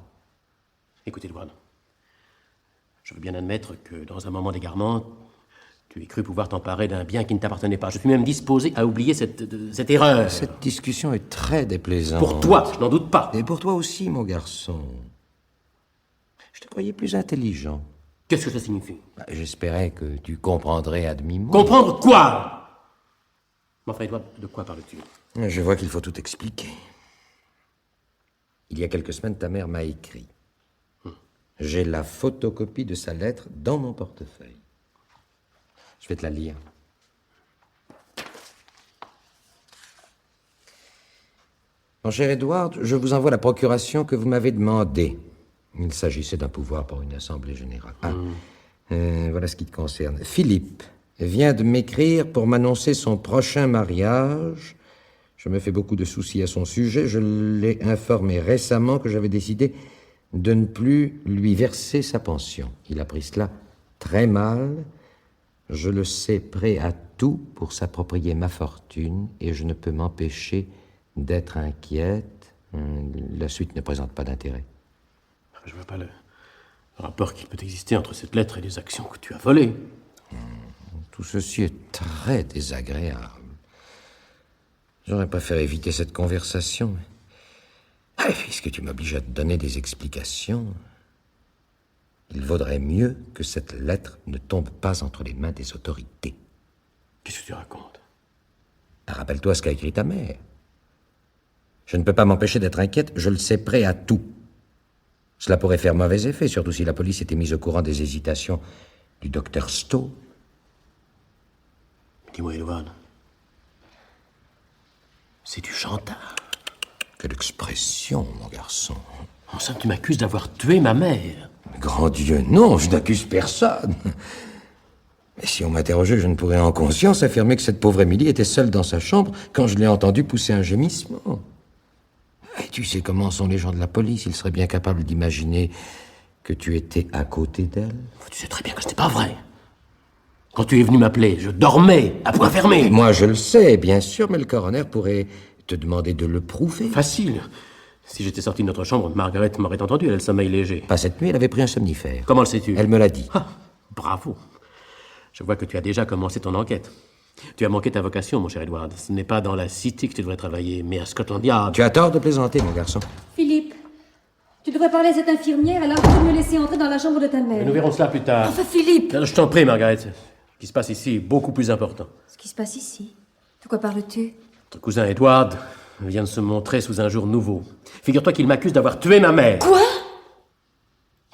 Écoutez, Edward. Je veux bien admettre que, dans un moment d'égarement, tu aies cru pouvoir t'emparer d'un bien qui ne t'appartenait pas. Je suis même disposé à oublier cette erreur. Cette discussion est très déplaisante. Pour toi, je n'en doute pas. Et pour toi aussi, mon garçon. Je te croyais plus intelligent. Qu'est-ce que ça signifie? J'espérais que tu comprendrais à demi-mot. Comprendre quoi? Mais enfin, Edward, de quoi parles-tu? Je vois qu'il faut tout expliquer. Il y a quelques semaines, ta mère m'a écrit. J'ai la photocopie de sa lettre dans mon portefeuille. Je vais te la lire. Mon cher Edward, je vous envoie la procuration que vous m'avez demandée. Il s'agissait d'un pouvoir pour une assemblée générale. Voilà ce qui te concerne. Philippe vient de m'écrire pour m'annoncer son prochain mariage. Je me fais beaucoup de soucis à son sujet. Je l'ai informé récemment que j'avais décidé de ne plus lui verser sa pension. Il a pris cela très mal. Je le sais prêt à tout pour s'approprier ma fortune et je ne peux m'empêcher d'être inquiète. La suite ne présente pas d'intérêt. Je vois pas le rapport qui peut exister entre cette lettre et les actions que tu as volées. Tout ceci est très désagréable. J'aurais préféré éviter cette conversation. Puisque tu m'obliges à te donner des explications, il vaudrait mieux que cette lettre ne tombe pas entre les mains des autorités. Qu'est-ce que tu racontes? Rappelle-toi ce qu'a écrit ta mère. Je ne peux pas m'empêcher d'être inquiète, je le sais prêt à tout. Cela pourrait faire mauvais effet, surtout si la police était mise au courant des hésitations du docteur Stowe. Dis-moi, Edward, c'est du chantage. Quelle expression, mon garçon. Enfin, tu m'accuses d'avoir tué ma mère. Grand Dieu, non, je n'accuse personne. Mais si on m'interrogeait, je ne pourrais en conscience affirmer que cette pauvre Émilie était seule dans sa chambre quand je l'ai entendue pousser un gémissement. Et tu sais comment sont les gens de la police, ils seraient bien capables d'imaginer que tu étais à côté d'elle. Tu sais très bien que ce n'est pas vrai. Quand tu es venu m'appeler, je dormais à poing fermé. Et moi, je le sais, bien sûr, mais le coroner pourrait te demander de le prouver. Facile. Si j'étais sorti de notre chambre, Margaret m'aurait entendu, elle a le sommeil léger. Pas cette nuit, elle avait pris un somnifère. Comment le sais-tu? Elle me l'a dit. Ah, bravo. Je vois que tu as déjà commencé ton enquête. Tu as manqué ta vocation, mon cher Edward. Ce n'est pas dans la City que tu devrais travailler, mais à Scotland Yard. Tu as tort de plaisanter, mon garçon. Philippe, tu devrais parler à cette infirmière, elle a refusé de me laisser entrer dans la chambre de ta mère. Nous verrons cela plus tard. Enfin, Philippe! Je t'en prie, Margaret. Ce qui se passe ici est beaucoup plus important. Ce qui se passe ici? De quoi parles-tu? Ton cousin Edward vient de se montrer sous un jour nouveau. Figure-toi qu'il m'accuse d'avoir tué ma mère. Quoi?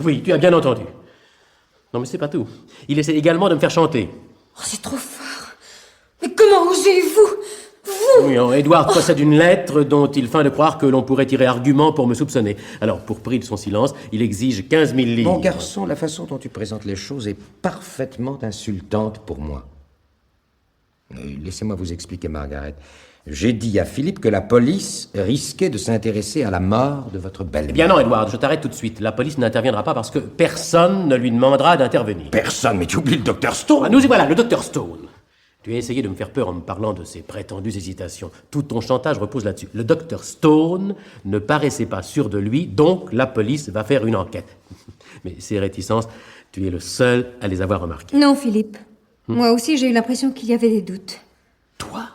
Oui, tu as bien entendu. Non, mais c'est pas tout. Il essaie également de me faire chanter. Oh, c'est trop fort. Mais comment osez-vous? Vous? fou! Oui, Edward possède une lettre dont il feint de croire que l'on pourrait tirer argument pour me soupçonner. Alors, pour prix de son silence, il exige 15 000 livres. Mon garçon, la façon dont tu présentes les choses est parfaitement insultante pour moi. Laissez-moi vous expliquer, Margaret. J'ai dit à Philippe que la police risquait de s'intéresser à la mort de votre belle-mère. Eh bien non, Edward, je t'arrête tout de suite. La police n'interviendra pas parce que personne ne lui demandera d'intervenir. Personne, mais tu oublies le docteur Stone. Ah, nous y voilà, le docteur Stone. Tu as essayé de me faire peur en me parlant de ses prétendues hésitations. Tout ton chantage repose là-dessus. Le docteur Stone ne paraissait pas sûr de lui, donc la police va faire une enquête. Mais ces réticences, tu es le seul à les avoir remarquées. Non, Philippe. Moi aussi, j'ai eu l'impression qu'il y avait des doutes. Toi?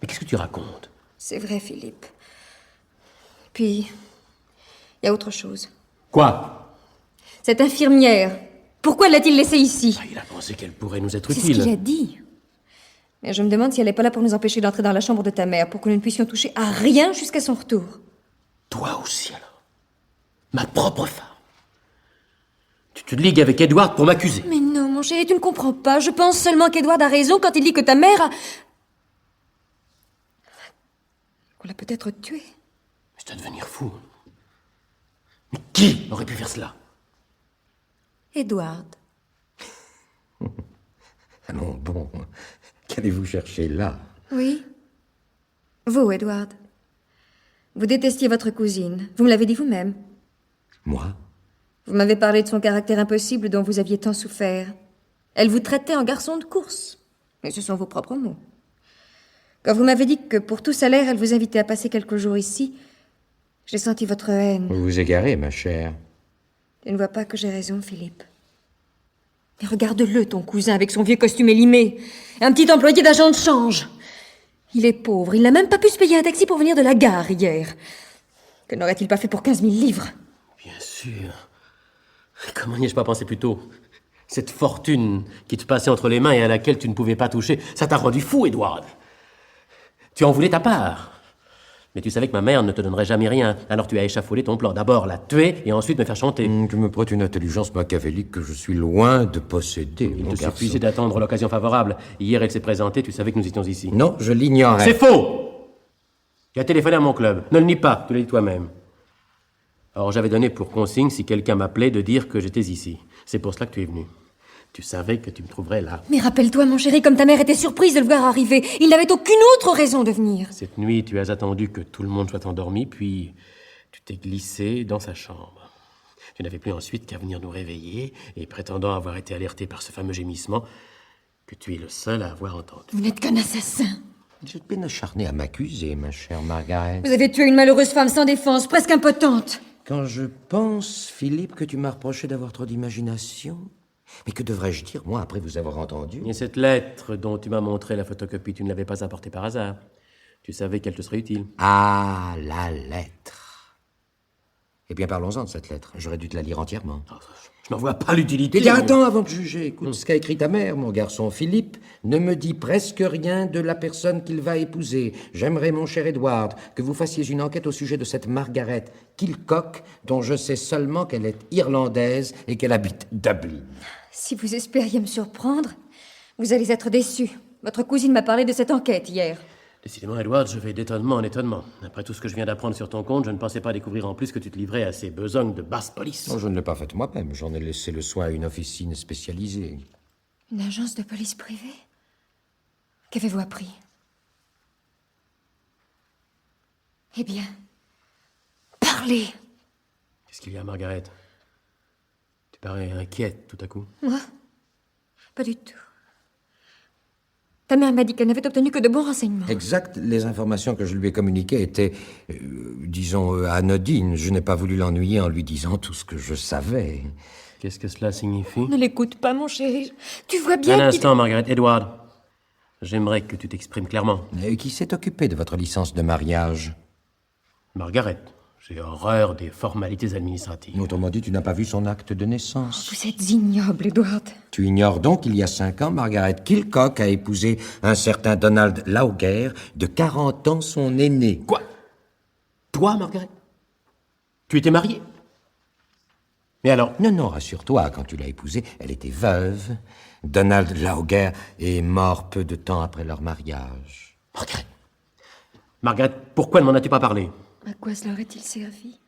Mais qu'est-ce que tu racontes? C'est vrai, Philippe. Puis, il y a autre chose. Quoi? Cette infirmière, pourquoi l'a-t-il laissée ici? Il a pensé qu'elle pourrait nous être C'est ce utile. qu'il a dit. Mais je me demande si elle n'est pas là pour nous empêcher d'entrer dans la chambre de ta mère, pour que nous ne puissions toucher à rien jusqu'à son retour. Toi aussi, alors? Ma propre femme? Tu te ligues avec Edward pour m'accuser? Mais non, mon chéri, tu ne comprends pas. Je pense seulement qu'Edward a raison quand il dit que ta mère a... qu'on l'a peut-être tuée. Je dois devenir fou. Mais qui aurait pu faire cela? Edward. Allons, bon, qu'allez-vous chercher là? Oui. Vous, Edward. Vous détestiez votre cousine. Vous me l'avez dit vous-même. Moi? Vous m'avez parlé de son caractère impossible dont vous aviez tant souffert. Elle vous traitait en garçon de course. Mais ce sont vos propres mots. Quand vous m'avez dit que pour tout salaire, elle vous invitait à passer quelques jours ici, j'ai senti votre haine. Vous vous égarez, ma chère. Tu ne vois pas que j'ai raison, Philippe. Mais regarde-le, ton cousin, avec son vieux costume élimé. Un petit employé d'agent de change. Il est pauvre. Il n'a même pas pu se payer un taxi pour venir de la gare hier. Que n'aurait-il pas fait pour 15 000 livres? Bien sûr. Comment n'y ai-je pas pensé plus tôt? Cette fortune qui te passait entre les mains et à laquelle tu ne pouvais pas toucher, ça t'a rendu fou, Edward. Tu en voulais ta part. Mais tu savais que ma mère ne te donnerait jamais rien, alors tu as échafaudé ton plan. D'abord la tuer et ensuite me faire chanter. Tu me prêtes une intelligence machiavélique que je suis loin de posséder, Il mon te garçon. suffisait d'attendre l'occasion favorable. Hier, elle s'est présentée, tu savais que nous étions ici. Non, je l'ignorais. C'est faux! Tu as téléphoné à mon club. Ne le nie pas, tu l'as dit toi-même. Or, j'avais donné pour consigne, si quelqu'un m'appelait, de dire que j'étais ici. C'est pour cela que tu es venu. Tu savais que tu me trouverais là. Mais rappelle-toi, mon chéri, comme ta mère était surprise de le voir arriver. Il n'avait aucune autre raison de venir. Cette nuit, tu as attendu que tout le monde soit endormi, puis tu t'es glissé dans sa chambre. Tu n'avais plus ensuite qu'à venir nous réveiller, et prétendant avoir été alerté par ce fameux gémissement, que tu es le seul à avoir entendu. Vous n'êtes qu'un assassin. Vous êtes bien acharnée à m'accuser, ma chère Margaret. Vous avez tué une malheureuse femme sans défense, presque impotente. Quand je pense, Philippe, que tu m'as reproché d'avoir trop d'imagination... Mais que devrais-je dire, moi, après vous avoir entendu? Et cette lettre dont tu m'as montré la photocopie, tu ne l'avais pas apportée par hasard. Tu savais qu'elle te serait utile. Ah, la lettre. Eh bien, parlons-en de cette lettre. J'aurais dû te la lire entièrement. Je n'en vois pas l'utilité. Eh bien, attends avant de juger. Écoute ce qu'a écrit ta mère, mon garçon. Philippe ne me dit presque rien de la personne qu'il va épouser. J'aimerais, mon cher Edward, que vous fassiez une enquête au sujet de cette Margaret Kilcock, dont je sais seulement qu'elle est irlandaise et qu'elle habite Dublin. Si vous espériez me surprendre, vous allez être déçu. Votre cousine m'a parlé de cette enquête hier. Décidément, Edward, je vais d'étonnement en étonnement. Après tout ce que je viens d'apprendre sur ton compte, je ne pensais pas découvrir en plus que tu te livrais à ces besognes de basse police. Non, je ne l'ai pas faite moi-même. J'en ai laissé le soin à une officine spécialisée. Une agence de police privée? Qu'avez-vous appris? Eh bien, parlez. Qu'est-ce qu'il y a, Margaret? Tu parais inquiète tout à coup. Moi? Pas du tout. Ta mère m'a dit qu'elle n'avait obtenu que de bons renseignements. Exact, les informations que je lui ai communiquées étaient, disons, anodines. Je n'ai pas voulu l'ennuyer en lui disant tout ce que je savais. Qu'est-ce que cela signifie? Ne l'écoute pas, mon chéri. Tu vois bien Un qu'il... instant, Margaret. Edward, j'aimerais que tu t'exprimes clairement. Qui s'est occupé de votre licence de mariage? Margaret, j'ai horreur des formalités administratives. Autrement dit, tu n'as pas vu son acte de naissance. Vous êtes ignoble, Edward. Tu ignores donc qu'il y a 5 ans, Margaret Kilcock a épousé un certain Donald Lauger, de 40 ans son aîné. Quoi? Toi, Margaret? Tu étais mariée? Mais alors? Non, rassure-toi, quand tu l'as épousée, elle était veuve. Donald Lauger est mort peu de temps après leur mariage. Margaret, Margaret, pourquoi ne m'en as-tu pas parlé? À quoi cela aurait-il servi?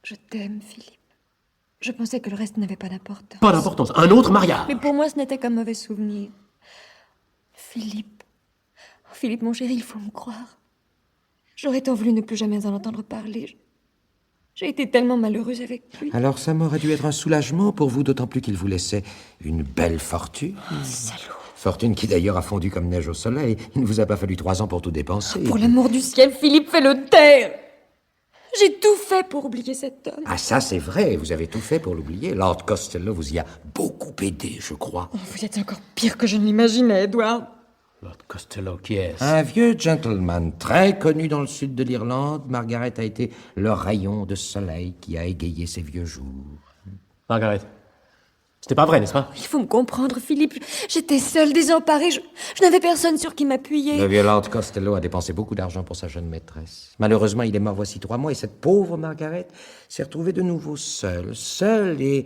Je t'aime, Philippe. Je pensais que le reste n'avait pas d'importance. Pas d'importance. Un autre mariage. Mais pour moi, ce n'était qu'un mauvais souvenir. Philippe. Oh, Philippe, mon chéri, il faut me croire. J'aurais tant voulu ne plus jamais en entendre parler. J'ai été tellement malheureuse avec lui. Alors ça m'aurait dû être un soulagement pour vous, d'autant plus qu'il vous laissait une belle fortune. Salaud. Fortune qui d'ailleurs a fondu comme neige au soleil. Il ne vous a pas fallu 3 ans pour tout dépenser. Pour l'amour du ciel, Philippe, fais-le taire. J'ai tout fait pour oublier cet homme. Ah ça c'est vrai, vous avez tout fait pour l'oublier. Lord Costello vous y a beaucoup aidé, je crois. Oh, vous êtes encore pire que je ne l'imaginais, Edward. Lord Costello, qui est-ce? Un vieux gentleman très connu dans le sud de l'Irlande. Margaret a été le rayon de soleil qui a égayé ses vieux jours. Margaret, ce n'est pas vrai, n'est-ce pas? Il faut me comprendre, Philippe. J'étais seule, désemparée. Je n'avais personne sur qui m'appuyer. Le vieux Lord Costello a dépensé beaucoup d'argent pour sa jeune maîtresse. Malheureusement, il est mort voici 3 mois et cette pauvre Margaret s'est retrouvée de nouveau seule et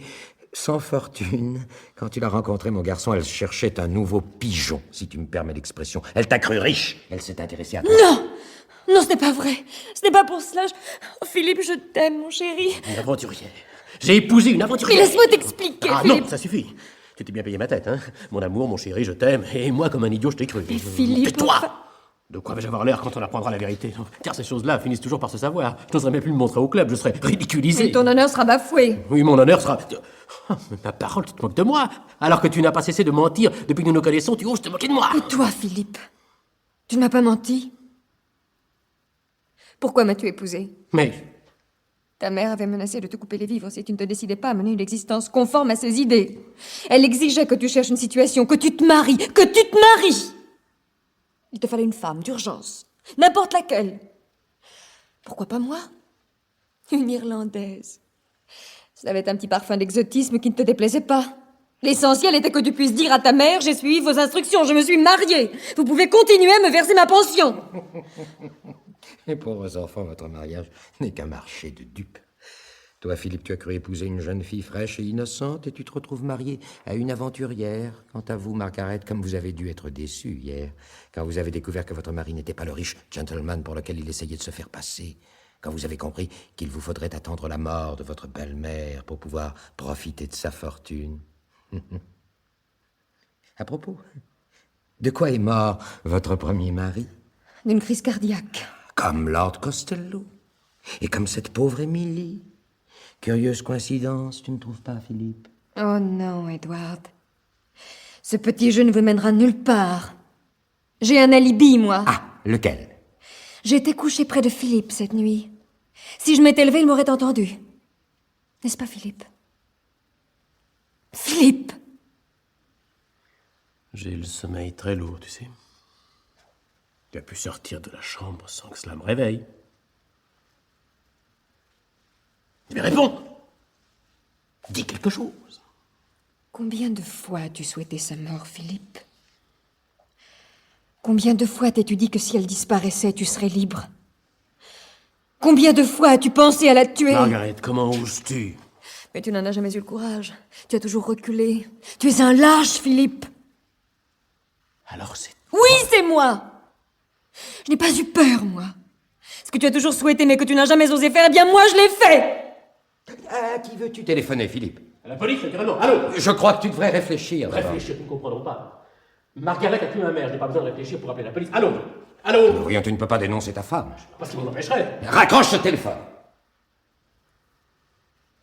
sans fortune. Quand tu l'as rencontrée, mon garçon, elle cherchait un nouveau pigeon, si tu me permets l'expression. Elle t'a cru riche. Elle s'est intéressée à toi. Non! Non, ce n'est pas vrai. Ce n'est pas pour cela. Oh, Philippe, je t'aime, mon chéri. Une aventurière. J'ai épousé une Mais aventurière. laisse-moi t'expliquer, Ah Philippe. non, ça suffit. Tu t'es bien payé ma tête, hein? Mon amour, mon chéri, je t'aime. Et moi, comme un idiot, je t'ai cru. Mais Philippe, Tais-toi! enfin- De quoi vais-je avoir l'air quand on apprendra la vérité? Car ces choses-là finissent toujours par se savoir. Je n'oserais même plus me montrer au club, je serais ridiculisé. Et ton honneur sera bafoué. Oui, mon honneur sera... Oh, mais ma parole, tu te moques de moi. Alors que tu n'as pas cessé de mentir depuis que nous nous connaissons, tu oses te moquer de moi. Et toi, Philippe? Tu ne m'as pas menti? Pourquoi m'as-tu épousé? Mais Ta mère avait menacé de te couper les vivres si tu ne te décidais pas à mener une existence conforme à ses idées. Elle exigeait que tu cherches une situation, que tu te maries, que tu te maries! Il te fallait une femme, d'urgence. N'importe laquelle. Pourquoi pas moi? Une Irlandaise. Ça avait un petit parfum d'exotisme qui ne te déplaisait pas. L'essentiel était que tu puisses dire à ta mère: j'ai suivi vos instructions, je me suis mariée. Vous pouvez continuer à me verser ma pension. Les pauvres enfants, votre mariage n'est qu'un marché de dupes. Toi, Philippe, tu as cru épouser une jeune fille fraîche et innocente et tu te retrouves marié à une aventurière. Quant à vous, Margaret, comme vous avez dû être déçue hier, quand vous avez découvert que votre mari n'était pas le riche gentleman pour lequel il essayait de se faire passer, quand vous avez compris qu'il vous faudrait attendre la mort de votre belle-mère pour pouvoir profiter de sa fortune. À propos, de quoi est mort votre premier mari? D'une crise cardiaque. Comme Lord Costello. Et comme cette pauvre Émilie. Curieuse coïncidence, tu ne trouves pas, Philippe? Oh non, Edward. Ce petit jeu ne vous mènera nulle part. J'ai un alibi, moi. Ah, lequel? J'étais couchée près de Philippe cette nuit. Si je m'étais levée, il m'aurait entendu. N'est-ce pas, Philippe? Philippe! j'ai le sommeil très lourd, tu sais. Tu as pu sortir de la chambre sans que cela me réveille. Mais réponds! Dis quelque chose. Combien de fois as-tu souhaité sa mort, Philippe? Combien de fois t'es-tu dit que si elle disparaissait, tu serais libre? Combien de fois as-tu pensé à la tuer? Margaret, comment oses-tu? Mais tu n'en as jamais eu le courage. Tu as toujours reculé. Tu es un lâche, Philippe. Alors c'est... Oui, c'est moi. Je n'ai pas eu peur, moi. Ce que tu as toujours souhaité mais que tu n'as jamais osé faire, eh bien moi je l'ai fait. À qui veux-tu téléphoner, Philippe? À la police, naturellement. Allô? Je crois que tu devrais réfléchir. d'abord. Réfléchir, nous ne comprendrons pas. Margaret a tué ma mère, je n'ai pas besoin de réfléchir pour appeler la police. Allô? Allô? Voyons, tu ne peux pas dénoncer ta femme. Parce qu'il m'en empêcherait. Raccroche ce téléphone.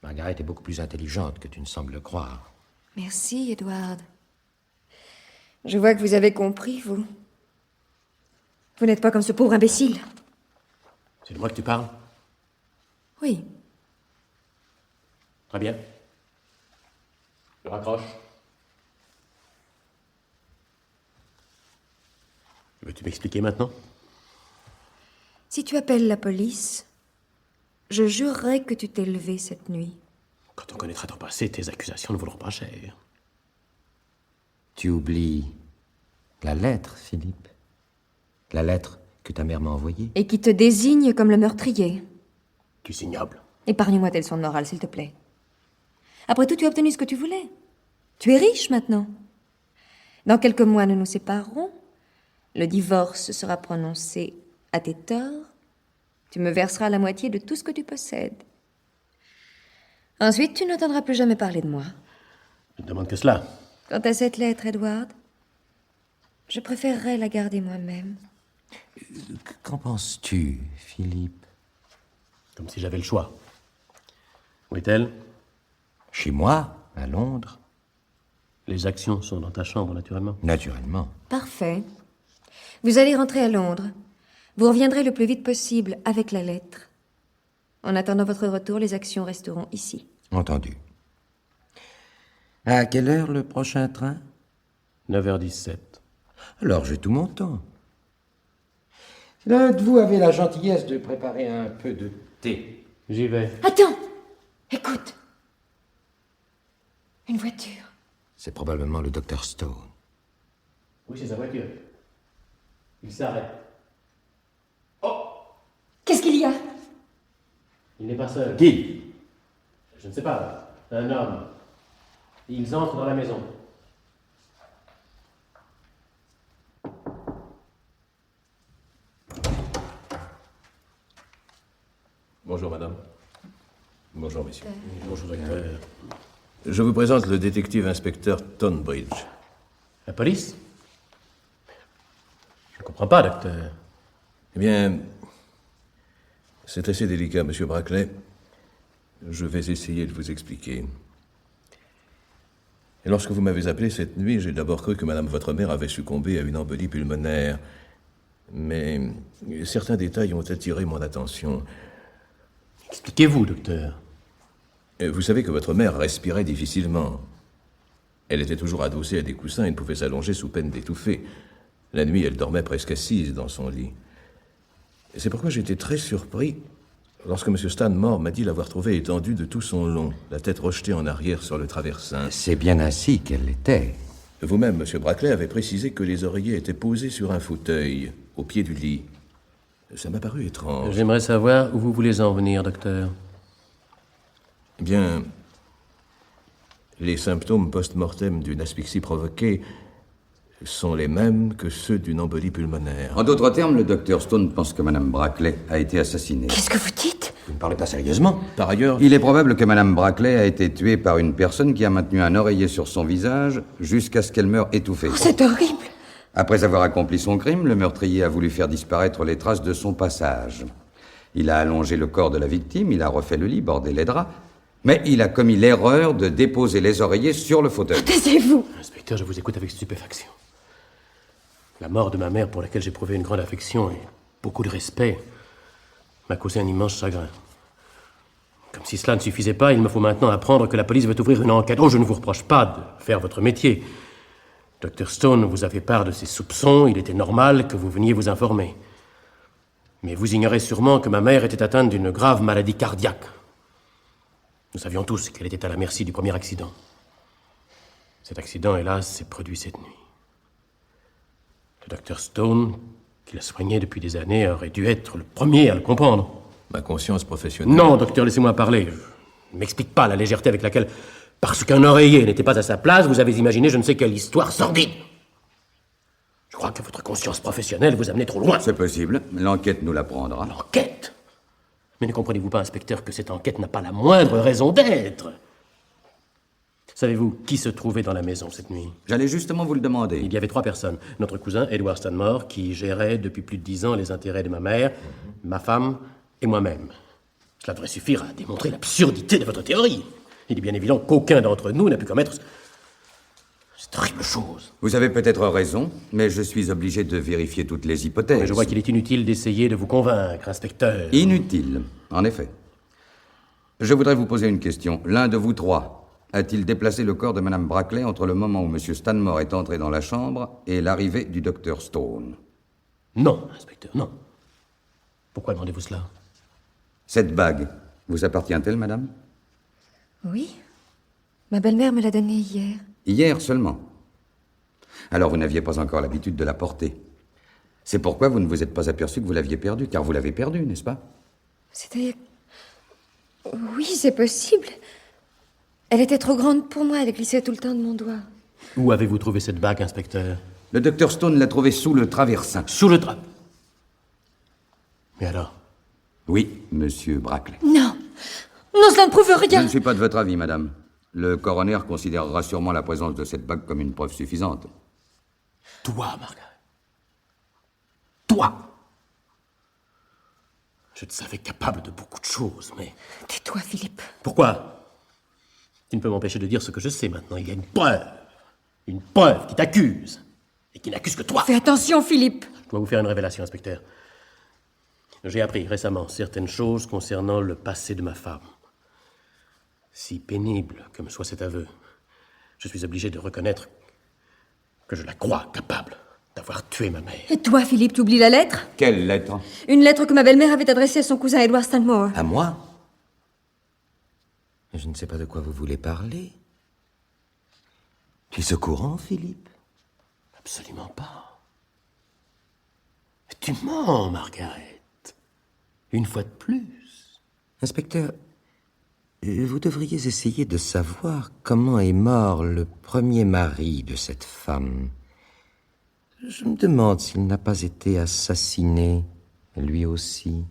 Margaret est beaucoup plus intelligente que tu ne sembles le croire. Merci, Edward. Je vois que vous avez compris, vous. Vous n'êtes pas comme ce pauvre imbécile. C'est de moi que tu parles? Oui. Très bien. Je raccroche. Veux-tu m'expliquer maintenant? Si tu appelles la police, je jurerai que tu t'es levé cette nuit. Quand on connaîtra ton passé, tes accusations ne vaudront pas cher. Tu oublies la lettre, Philippe. La lettre que ta mère m'a envoyée. Et qui te désigne comme le meurtrier. Tu es ignoble. Épargne-moi tes leçons de morale, s'il te plaît. Après tout, tu as obtenu ce que tu voulais. Tu es riche maintenant. Dans quelques mois, nous nous séparerons. Le divorce sera prononcé À tes torts, tu me verseras la moitié de tout ce que tu possèdes. Ensuite, tu n'entendras plus jamais parler de moi. Je ne demande que cela. Quant à cette lettre, Edward, je préférerais la garder moi-même. Qu'en penses-tu, Philippe? Comme si j'avais le choix. Où est-elle? Chez moi, à Londres? Les actions sont dans ta chambre, naturellement. Naturellement. Parfait. Vous allez rentrer à Londres. Vous reviendrez le plus vite possible avec la lettre. En attendant votre retour, les actions resteront ici. Entendu. À quelle heure le prochain train? 9h17. Alors j'ai tout mon temps. L'un de vous avait la gentillesse de préparer un peu de thé. J'y vais. Attends! Écoute! Une voiture. C'est probablement le docteur Stone. Oui, c'est sa voiture. Il s'arrête. Qu'est-ce qu'il y a? Il n'est pas seul. Qui? Je ne sais pas. Un homme. Ils entrent dans la maison. Bonjour, madame. Bonjour, messieurs. Bonjour, docteur. Je vous présente le détective-inspecteur Tonbridge. La police? Je ne comprends pas, docteur. Eh bien, c'est assez délicat, monsieur Brackley. Je vais essayer de vous expliquer. Et lorsque vous m'avez appelé cette nuit, j'ai d'abord cru que madame votre mère avait succombé à une embolie pulmonaire. Mais certains détails ont attiré mon attention. Expliquez-vous, docteur. Vous savez que votre mère respirait difficilement. Elle était toujours adossée à des coussins et ne pouvait s'allonger sous peine d'étouffer. La nuit, elle dormait presque assise dans son lit. Et c'est pourquoi j'étais très surpris lorsque M. Stanmore m'a dit l'avoir trouvée étendue de tout son long, la tête rejetée en arrière sur le traversin. C'est bien ainsi qu'elle était. Vous-même, M. Brackley, avez précisé que les oreillers étaient posés sur un fauteuil, au pied du lit. Ça m'a paru étrange. J'aimerais savoir où vous voulez en venir, docteur. Eh bien, les symptômes post-mortem d'une asphyxie provoquée sont les mêmes que ceux d'une embolie pulmonaire. En d'autres termes, le docteur Stone pense que Madame Brackley a été assassinée. Qu'est-ce que vous dites? Vous ne parlez pas sérieusement? Par ailleurs, Il est probable que Madame Brackley a été tuée par une personne qui a maintenu un oreiller sur son visage jusqu'à ce qu'elle meure étouffée. Oh, c'est horrible! Après avoir accompli son crime, le meurtrier a voulu faire disparaître les traces de son passage. Il a allongé le corps de la victime, il a refait le lit, bordé les draps, mais il a commis l'erreur de déposer les oreillers sur le fauteuil. Taisez-vous! Inspecteur, je vous écoute avec stupéfaction. La mort de ma mère, pour laquelle j'ai prouvé une grande affection et beaucoup de respect, m'a causé un immense chagrin. Comme si cela ne suffisait pas, il me faut maintenant apprendre que la police veut ouvrir une enquête. Oh, je ne vous reproche pas de faire votre métier. Dr. Stone vous a fait part de ses soupçons, il était normal que vous veniez vous informer. Mais vous ignorez sûrement que ma mère était atteinte d'une grave maladie cardiaque. Nous savions tous qu'elle était à la merci du premier accident. Cet accident, hélas, s'est produit cette nuit. Le Dr. Stone, qui la soignait depuis des années, aurait dû être le premier à le comprendre. ma conscience professionnelle... Non, docteur, laissez-moi parler. Je ne m'explique pas la légèreté avec laquelle, parce qu'un oreiller n'était pas à sa place, vous avez imaginé je ne sais quelle histoire sordide. Je crois que votre conscience professionnelle vous amenait trop loin. C'est possible, l'enquête nous l'apprendra. L'enquête? Mais ne comprenez-vous pas, inspecteur, que cette enquête n'a pas la moindre raison d'être? Savez-vous qui se trouvait dans la maison cette nuit? J'allais justement vous le demander. Il y avait 3 personnes. Notre cousin, Edward Stanmore, qui gérait depuis plus de 10 ans les intérêts de ma mère, ma femme et moi-même. Cela devrait suffire à démontrer l'absurdité de votre théorie. Il est bien évident qu'aucun d'entre nous n'a pu commettre cette horrible chose. Vous avez peut-être raison, mais je suis obligé de vérifier toutes les hypothèses. Mais je vois qu'il est inutile d'essayer de vous convaincre, inspecteur. Inutile, en effet. Je voudrais vous poser une question. L'un de vous 3 a-t-il déplacé le corps de Madame Brackley entre le moment où M. Stanmore est entré dans la chambre et l'arrivée du docteur Stone? Non, inspecteur, non. Pourquoi demandez-vous cela? Cette bague vous appartient-elle, madame? Oui. Ma belle-mère me l'a donnée hier. Hier seulement. Alors vous n'aviez pas encore l'habitude de la porter. C'est pourquoi vous ne vous êtes pas aperçu que vous l'aviez perdue, car vous l'avez perdue, n'est-ce pas? C'est-à-dire... Oui, c'est possible. Elle était trop grande pour moi, elle glissait tout le temps de mon doigt. Où avez-vous trouvé cette bague, inspecteur? Le docteur Stone l'a trouvée sous le traversin. Sous le drap. Mais alors? Oui, monsieur Brackley. Non. Non, cela ne prouve Je rien. ne suis pas de votre avis, madame. Le coroner considérera sûrement la présence de cette bague comme une preuve suffisante. Toi, Margaret. Toi. Je te savais capable de beaucoup de choses, mais... Tais-toi, Philippe. Pourquoi? Tu ne peux m'empêcher de dire ce que je sais maintenant. Il y a une preuve. Une preuve qui t'accuse. Et qui n'accuse que toi. Fais attention, Philippe. Je dois vous faire une révélation, inspecteur. J'ai appris récemment certaines choses concernant le passé de ma femme. Si pénible que me soit cet aveu, je suis obligé de reconnaître que je la crois capable d'avoir tué ma mère. Et toi, Philippe, tu oublies la lettre? Quelle lettre? Une lettre que ma belle-mère avait adressée à son cousin Edward Stanmore. À moi? Je ne sais pas de quoi vous voulez parler. Tu es au courant, Philippe? Absolument pas. Tu mens, Margaret. Une fois de plus. Inspecteur, vous devriez essayer de savoir comment est mort le premier mari de cette femme. Je me demande s'il n'a pas été assassiné, lui aussi.